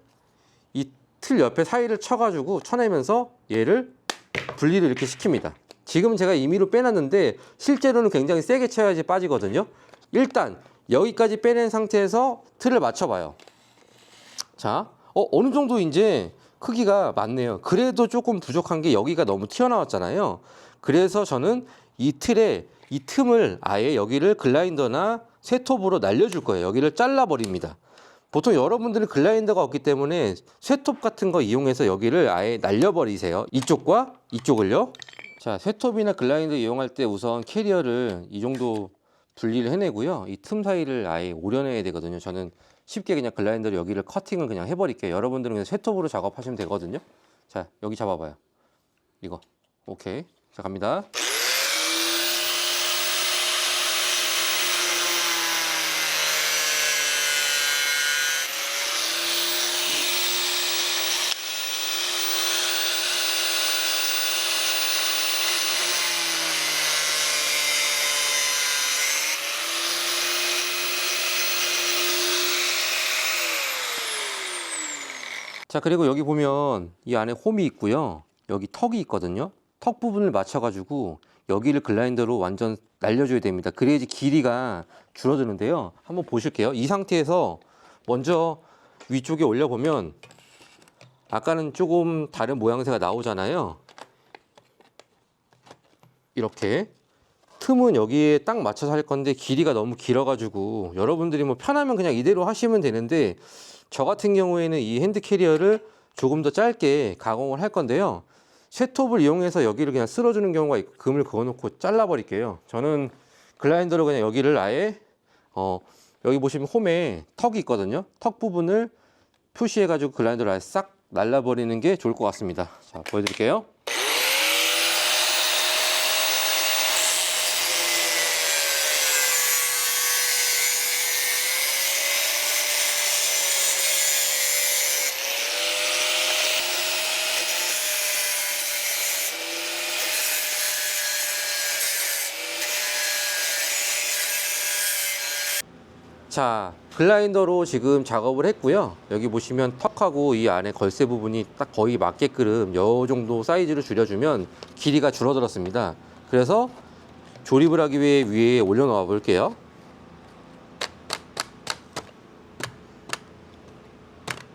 이 틀 옆에 사이를 쳐가지고 쳐내면서 얘를 분리를 이렇게 시킵니다. 지금은 제가 임의로 빼놨는데 실제로는 굉장히 세게 쳐야지 빠지거든요. 일단 여기까지 빼낸 상태에서 틀을 맞춰봐요. 자, 어느 정도 이제 크기가 맞네요. 그래도 조금 부족한 게 여기가 너무 튀어나왔잖아요. 그래서 저는 이 틀에 이 틈을 아예 여기를 글라인더나 쇠톱으로 날려줄 거예요. 여기를 잘라버립니다. 보통 여러분들은 글라인더가 없기 때문에 쇠톱 같은 거 이용해서 여기를 아예 날려버리세요. 이쪽과 이쪽을요. 자, 쇠톱이나 글라인더 이용할 때 우선 캐리어를 이 정도 분리를 해내고요. 이 틈 사이를 아예 오려내야 되거든요. 저는 쉽게 그냥 글라인더로 여기를 커팅을 그냥 해버릴게요. 여러분들은 그냥 쇠톱으로 작업하시면 되거든요. 자, 여기 잡아봐요. 이거. 오케이. 자, 갑니다. 자, 그리고 여기 보면 이 안에 홈이 있고요. 여기 턱이 있거든요. 턱 부분을 맞춰가지고 여기를 글라인더로 완전 날려줘야 됩니다. 그래야지 길이가 줄어드는데요. 한번 보실게요. 이 상태에서 먼저 위쪽에 올려보면 아까는 조금 다른 모양새가 나오잖아요. 이렇게 틈은 여기에 딱 맞춰서 할 건데 길이가 너무 길어가지고 여러분들이 뭐 편하면 그냥 이대로 하시면 되는데, 저 같은 경우에는 이 핸드 캐리어를 조금 더 짧게 가공을 할 건데요. 쇠톱을 이용해서 여기를 그냥 쓸어주는 경우가 있고, 금을 그어놓고 잘라버릴게요. 저는 글라인더로 그냥 여기를 아예 여기 보시면 홈에 턱이 있거든요. 턱 부분을 표시해가지고 글라인더로 아예 싹 날라버리는 게 좋을 것 같습니다. 자, 보여드릴게요. 자, 글라인더로 지금 작업을 했고요. 여기 보시면 턱하고 이 안에 걸쇠 부분이 딱 거의 맞게끔 요 정도 사이즈로 줄여주면 길이가 줄어들었습니다. 그래서 조립을 하기 위해 위에 올려놓아 볼게요.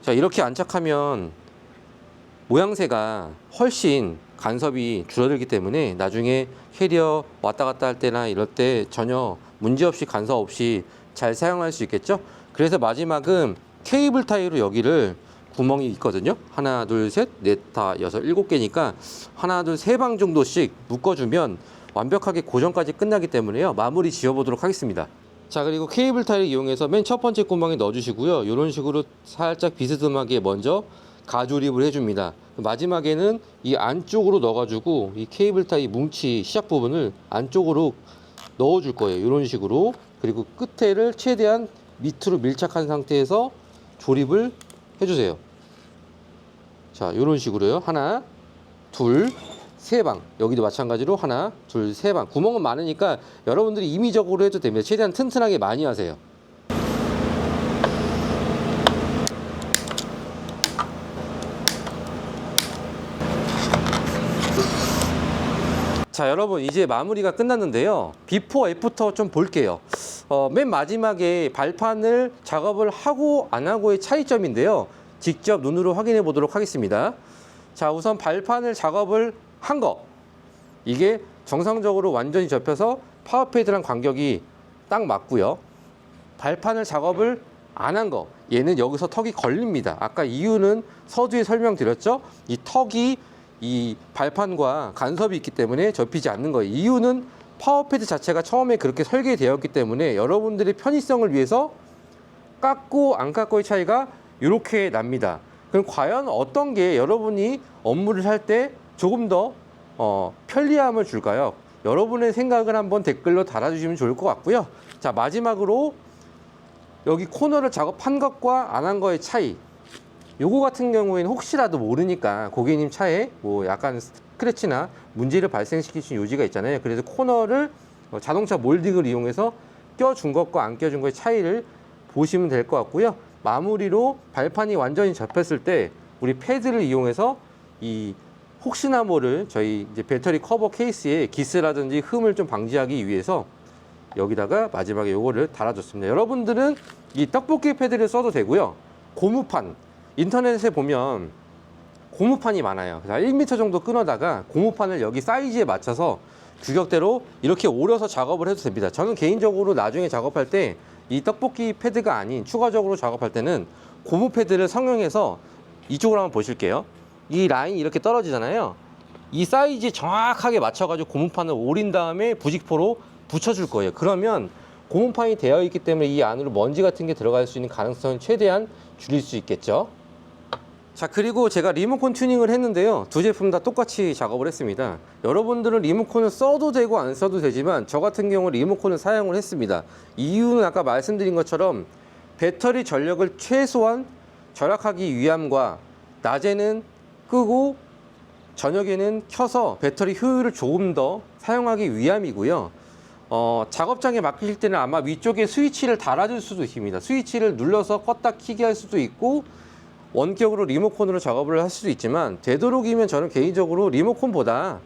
자, 이렇게 안착하면 모양새가 훨씬 간섭이 줄어들기 때문에 나중에 캐리어 왔다 갔다 할 때나 이럴 때 전혀 문제없이 간섭 없이 잘 사용할 수 있겠죠. 그래서 마지막은 케이블 타이로 여기를 구멍이 있거든요. 하나, 둘, 셋, 넷, 다, 여섯, 일곱 개니까 하나, 둘, 세 방 정도씩 묶어주면 완벽하게 고정까지 끝나기 때문에요. 마무리 지어보도록 하겠습니다. 자, 그리고 케이블 타이를 이용해서 맨 첫 번째 구멍에 넣어주시고요. 이런 식으로 살짝 비스듬하게 먼저 가조립을 해줍니다. 마지막에는 이 안쪽으로 넣어가지고 이 케이블 타이 뭉치 시작 부분을 안쪽으로 넣어줄 거예요. 이런 식으로. 그리고 끝에를 최대한 밑으로 밀착한 상태에서 조립을 해주세요. 자, 이런 식으로요. 하나, 둘, 세 방. 여기도 마찬가지로 하나, 둘, 세 방. 구멍은 많으니까 여러분들이 임의적으로 해도 됩니다. 최대한 튼튼하게 많이 하세요. 자, 여러분 이제 마무리가 끝났는데요. 비포 애프터 좀 볼게요. 맨 마지막에 발판을 작업을 하고 안 하고의 차이점인데요. 직접 눈으로 확인해 보도록 하겠습니다. 자, 우선 발판을 작업을 한 거. 이게 정상적으로 완전히 접혀서 파워패드랑 간격이 딱 맞고요. 발판을 작업을 안 한 거. 얘는 여기서 턱이 걸립니다. 아까 이유는 서두에 설명드렸죠. 이 턱이 이 발판과 간섭이 있기 때문에 접히지 않는 거예요. 이유는 파워패드 자체가 처음에 그렇게 설계되었기 때문에 여러분들의 편의성을 위해서 깎고 안 깎고의 차이가 이렇게 납니다. 그럼 과연 어떤 게 여러분이 업무를 할 때 조금 더 편리함을 줄까요? 여러분의 생각을 한번 댓글로 달아주시면 좋을 것 같고요. 자, 마지막으로 여기 코너를 작업한 것과 안 한 거의 차이. 요거 같은 경우에는 혹시라도 모르니까 고객님 차에 뭐 약간 스크래치나 문제를 발생시킬 수 있는 요지가 있잖아요. 그래서 코너를 자동차 몰딩을 이용해서 껴준 것과 안 껴준 거의 차이를 보시면 될 것 같고요. 마무리로 발판이 완전히 접혔을 때 우리 패드를 이용해서 이 혹시나 모를 저희 이제 배터리 커버 케이스에 기스라든지 흠을 좀 방지하기 위해서 여기다가 마지막에 요거를 달아줬습니다. 여러분들은 이 떡볶이 패드를 써도 되고요. 고무판, 인터넷에 보면 고무판이 많아요. 1m 정도 끊어다가 고무판을 여기 사이즈에 맞춰서 규격대로 이렇게 오려서 작업을 해도 됩니다. 저는 개인적으로 나중에 작업할 때 이 떡볶이 패드가 아닌 추가적으로 작업할 때는 고무 패드를 성형해서 이쪽으로 한번 보실게요. 이 라인이 이렇게 떨어지잖아요. 이 사이즈에 정확하게 맞춰가지고 고무판을 오린 다음에 부직포로 붙여줄 거예요. 그러면 고무판이 되어 있기 때문에 이 안으로 먼지 같은 게 들어갈 수 있는 가능성을 최대한 줄일 수 있겠죠. 자, 그리고 제가 리모컨 튜닝을 했는데요. 두 제품 다 똑같이 작업을 했습니다. 여러분들은 리모컨을 써도 되고 안 써도 되지만 저 같은 경우 리모컨을 사용을 했습니다. 이유는 아까 말씀드린 것처럼 배터리 전력을 최소한 절약하기 위함과 낮에는 끄고 저녁에는 켜서 배터리 효율을 조금 더 사용하기 위함이고요. 작업장에 맡기실 때는 아마 위쪽에 스위치를 달아줄 수도 있습니다. 스위치를 눌러서 껐다 키게 할 수도 있고 원격으로 리모컨으로 작업을 할 수도 있지만 되도록이면 저는 개인적으로 리모컨보다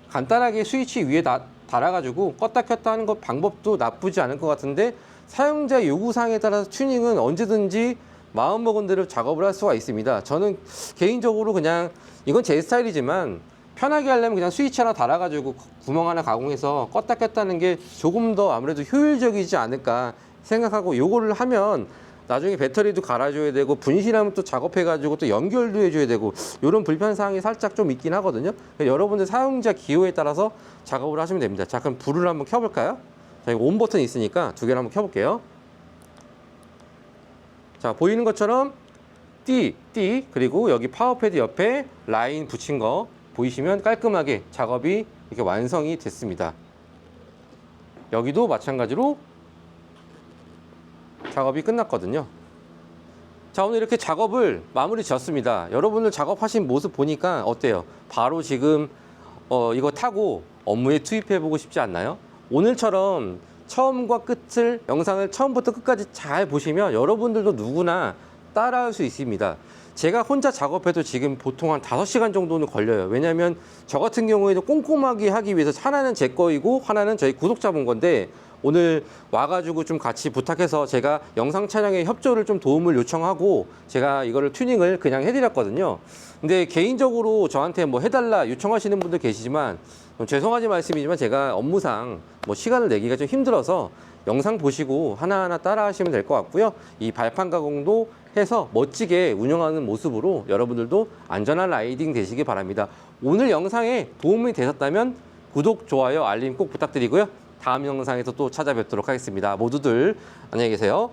간단하게 스위치 위에 달아가지고 껐다 켰다 하는 것 방법도 나쁘지 않을 것 같은데 사용자 요구사항에 따라서 튜닝은 언제든지 마음먹은 대로 작업을 할 수가 있습니다. 저는 개인적으로 그냥 이건 제 스타일이지만 편하게 하려면 그냥 스위치 하나 달아가지고 구멍 하나 가공해서 껐다 켰다 하는 게 조금 더 아무래도 효율적이지 않을까 생각하고 요거를 하면 나중에 배터리도 갈아줘야 되고 분실하면 또 작업해가지고 또 연결도 해줘야 되고 이런 불편사항이 살짝 좀 있긴 하거든요. 여러분들 사용자 기호에 따라서 작업을 하시면 됩니다. 자, 그럼 불을 한번 켜볼까요? 자, 이거 온 버튼이 있으니까 두 개를 한번 켜볼게요. 자, 보이는 것처럼 띠 그리고 여기 파워패드 옆에 라인 붙인 거 보이시면 깔끔하게 작업이 이렇게 완성이 됐습니다. 여기도 마찬가지로 작업이 끝났거든요. 자, 오늘 이렇게 작업을 마무리 지었습니다. 여러분들 작업하신 모습 보니까 어때요? 바로 지금 이거 타고 업무에 투입해 보고 싶지 않나요? 오늘처럼 처음과 끝을 영상을 처음부터 끝까지 잘 보시면 여러분들도 누구나 따라할 수 있습니다. 제가 혼자 작업해도 지금 보통 한 5시간 정도는 걸려요. 왜냐하면 저 같은 경우에도 꼼꼼하게 하기 위해서 하나는 제 거이고 하나는 저희 구독자분 건데 오늘 와가지고 좀 같이 부탁해서 제가 영상 촬영에 협조를 좀 도움을 요청하고 제가 이거를 튜닝을 그냥 해드렸거든요. 근데 개인적으로 저한테 뭐 해달라 요청하시는 분들 계시지만 죄송하지 말씀이지만 제가 업무상 뭐 시간을 내기가 좀 힘들어서 영상 보시고 하나하나 따라 하시면 될 것 같고요. 이 발판 가공도 해서 멋지게 운영하는 모습으로 여러분들도 안전한 라이딩 되시기 바랍니다. 오늘 영상에 도움이 되셨다면 구독, 좋아요, 알림 꼭 부탁드리고요. 다음 영상에서 또 찾아뵙도록 하겠습니다. 모두들 안녕히 계세요.